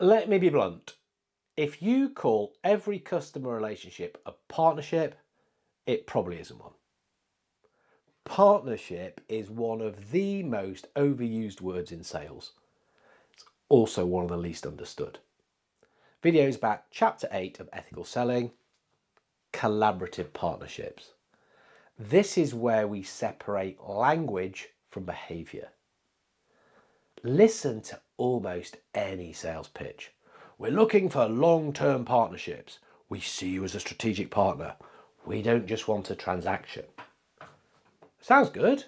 Let me be blunt. If you call every customer relationship a partnership, it probably isn't one. Partnership is one of the most overused words in sales. It's also one of the least understood. Videos back chapter 8 of Ethical Selling, collaborative partnerships. This is where we separate language from behaviour. Listen to almost any sales pitch. We're looking for long-term partnerships. We see you as a strategic partner. We don't just want a transaction. Sounds good,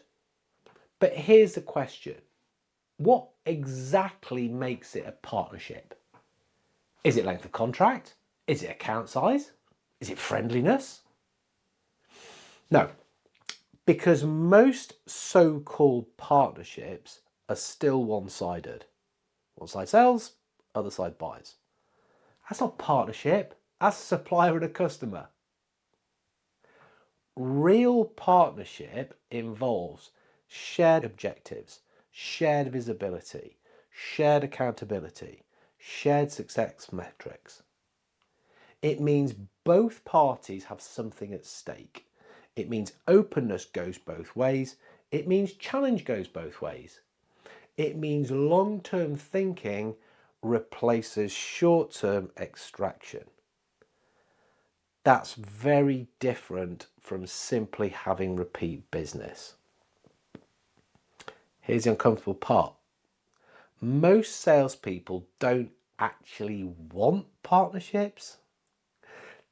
but here's the question. What exactly makes it a partnership? Is it length of contract? Is it account size? Is it friendliness? No, because most so-called partnerships are still one-sided. One side sells, other side buys. That's not partnership, that's a supplier and a customer. Real partnership involves shared objectives, shared visibility, shared accountability, shared success metrics. It means both parties have something at stake. It means openness goes both ways. It means challenge goes both ways. It means long-term thinking replaces short-term extraction. That's very different from simply having repeat business. Here's the uncomfortable part. Most salespeople don't actually want partnerships.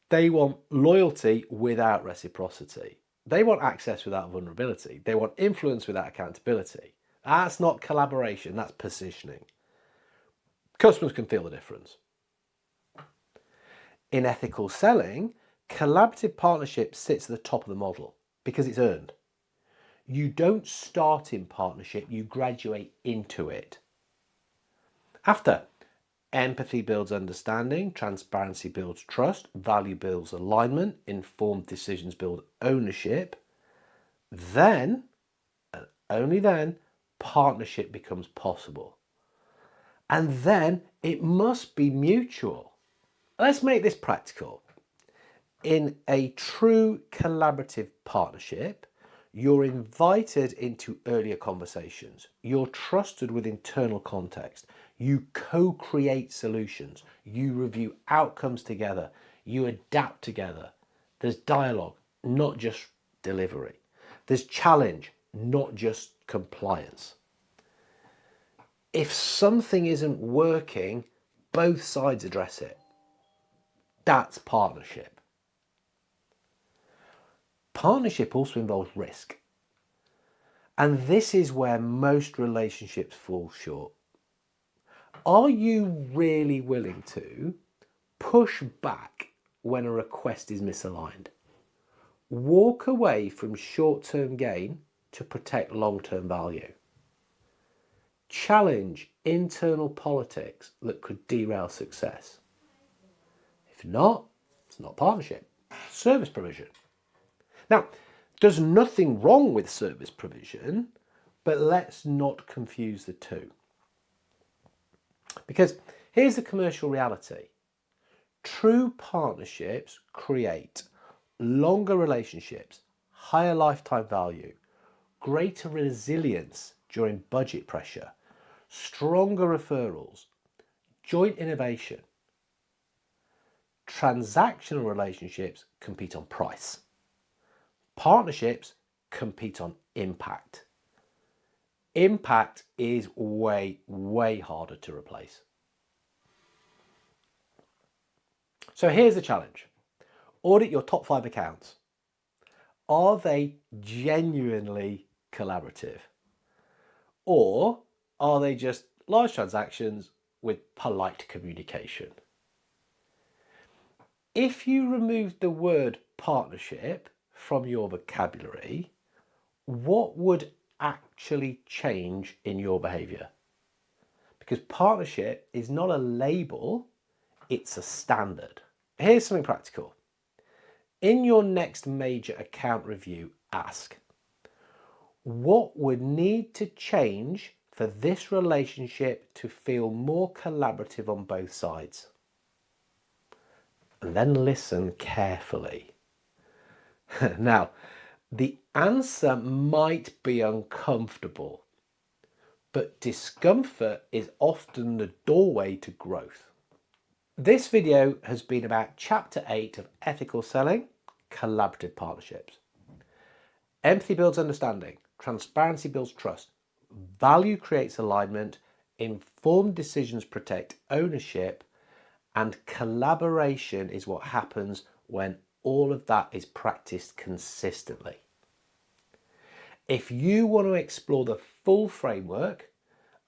They want loyalty without reciprocity. They want access without vulnerability. They want influence without accountability. That's not collaboration, that's positioning. Customers can feel the difference. In ethical selling, collaborative partnership sits at the top of the model because it's earned. You don't start in partnership, you graduate into it. After, empathy builds understanding, transparency builds trust, value builds alignment, informed decisions build ownership. Then, and only then, partnership becomes possible. And then it must be mutual. Let's make this practical. In a true collaborative partnership, you're invited into earlier conversations. You're trusted with internal context. You co-create solutions. You review outcomes together. You adapt together. There's dialogue, not just delivery. There's challenge, not just compliance. If something isn't working, both sides address it. That's partnership. Partnership also involves risk. And this is where most relationships fall short. Are you really willing to push back when a request is misaligned? Walk away from short-term gain to protect long-term value. Challenge internal politics that could derail success. If not, it's not partnership. Service provision. Now, there's nothing wrong with service provision, but let's not confuse the two. Because here's the commercial reality. True partnerships create longer relationships, higher lifetime value, greater resilience during budget pressure, stronger referrals, joint innovation. Transactional relationships compete on price. Partnerships compete on impact. Impact is way, way harder to replace. So here's the challenge. Audit your top 5 accounts. Are they genuinely collaborative? Or are they just large transactions with polite communication? If you removed the word partnership from your vocabulary, what would actually change in your behaviour? Because partnership is not a label, it's a standard. Here's something practical. In your next major account review, ask, what would need to change for this relationship to feel more collaborative on both sides? And then listen carefully. Now, the answer might be uncomfortable, but discomfort is often the doorway to growth. This video has been about Chapter 8 of Ethical Selling, Collaborative Partnerships. Empathy builds understanding, transparency builds trust, value creates alignment, informed decisions protect ownership, and collaboration is what happens when all of that is practiced consistently. If you want to explore the full framework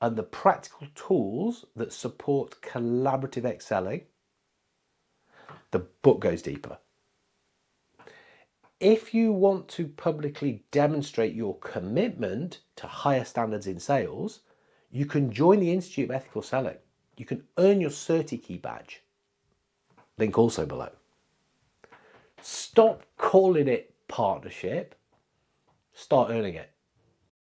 and the practical tools that support collaborative excelling, the book goes deeper. If you want to publicly demonstrate your commitment to higher standards in sales, you can join the Institute of Ethical Selling. You can earn your CertiKey badge. Link also below. Stop calling it partnership. Start earning it.